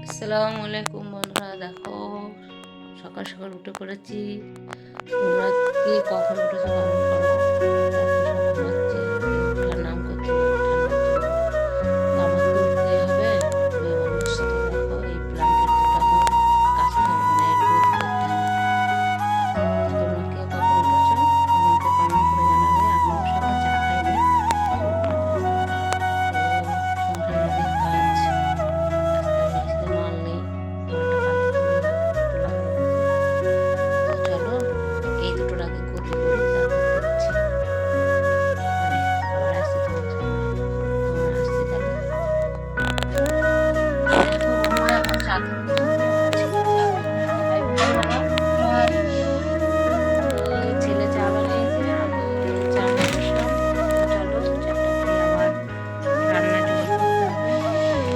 আসসালামু আলাইকুম বন্ধুরা, দেখো সকাল সকাল উঠে পড়েছি। তোমরা কে কখন উঠেছো কমেন্ট করো। দেখো সকাল হচ্ছে, কেউ ওঠার নাম করছে না ঠান্ডার জন্য। তো আমাকে তো উঠতেই হবে, মেয়ে মানুষ। তো দেখো এই ব্ল্যাঙ্কেট দুটো এখন কাচতে হবে, মানে রোদ করতে হবে। তো তোমরা কে কখন উঠেছো আমাকে কমেন্ট করে জানাবে। আমি অবশ্য এখন চা খাইনি, তো সংসারে অনেক কাজ, আজকে আবার আসলে মাল নেই, মালটা কালকে তোলা হবে হয়তো। তো চলো এই দুটোর আগে গতি করি, তারপর দেখছি, মানে আবার আসছি তোমার সামনে। তোমার আসছি তাহলে। দেখো বন্ধুরা, এখন চা খেতে বসেছি। আমার ছেলে চা বানিয়েছে, আমি চা নিয়ে বসলাম। তো চলো চাটা খেয়ে আবার রান্না জোগাড় করতে হবে।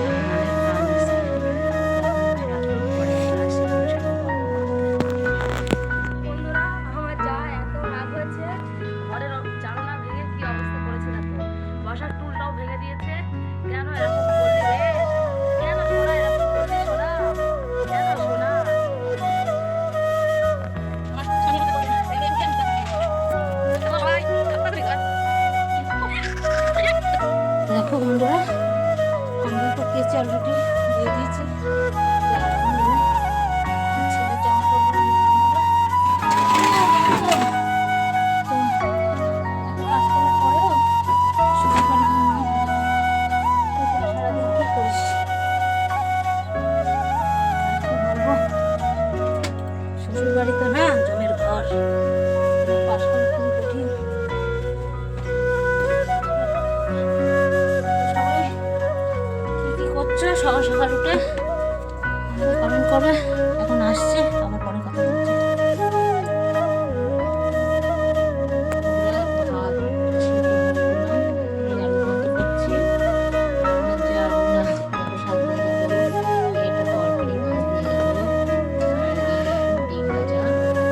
রান্নার কাজ আছে, এখন আমি রাখি, পরে আবার আসি তোমার সাথে গল্প করতে। বন্ধুরা, আমার যা এত রাগ হয়েছে, ঘরের জানালা ভেঙে কি অবস্থা করেছে দেখো। বসার টুলটাও ভেঙে দিয়েছে। কেন এরকম করলি রে? কেন সোনা এরকম করলি সোনা? কেন সোনা? দেখো বন্ধুরা, আমরা তো কেচে অলরেডি দিয়ে দিয়েছি। আর এখন ছেলের জামা কাপড় তো এত কাজ করার পরেও শুধু পারি না। তুই সারাদিন কি করিস আর কি বলবো। শ্বশুর বাড়ি তো না, জমের ঘর, পাশ করা খুবই কঠিন। সবাই কি কি করছো সকাল সকাল উঠে কমেন্ট করবে। এখন আসছে, আবার পরে কথা বলছি। ভাত সিদ্ধ করলাম, এই আলু ভাত করছি। আমি যে আলু না বড় শাক হয়ে গেল, এটা তরকারি মাছ দিয়ে গেল, আর এই দেখো ডিম ভাজা,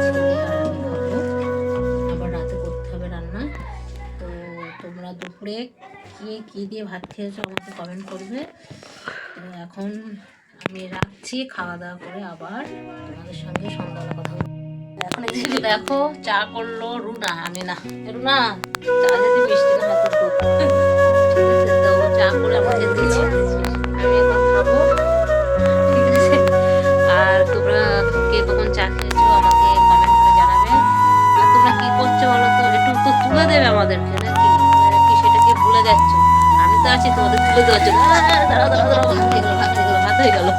ছেলে আর আমি খাবো। আবার রাতে করতে হবে রান্না। তো তোমরা দুপুরে কে কী দিয়ে ভাত খেয়েছো আমাকে কমেন্ট করবে। তো এখন আমি রাখছি, খাওয়া দাওয়া করে আবার তোমাদের সঙ্গে সন্ধ্যাবেলা কথা বলবো। এখন এদিকে দেখো চা করলো রুনা, আমি না। রুনা, চা যদি মিষ্টি না হয় তো দুধ। ঠিক আছে, তো ও চা করে আমাকে দিয়েছে, আমি এখন খাবো। ঠিক আছে, আর তোমরা কে কখন চা খেয়েছো আমাকে কমেন্ট করে জানাবে। আর তোমরা কি করছো বলো তো, একটু তো তুলে দেবে আমাদেরকে, নাকি সেটাকে ভুলে যাচ্ছ। আমি তো আছি তোমাদের তুলে দেওয়ার জন্য। দাঁড়াও দাঁড়াও দাঁড়াও, ভাত হয়ে গেলো, ভাত হয়ে গেলো, ভাত হয়ে গেলো।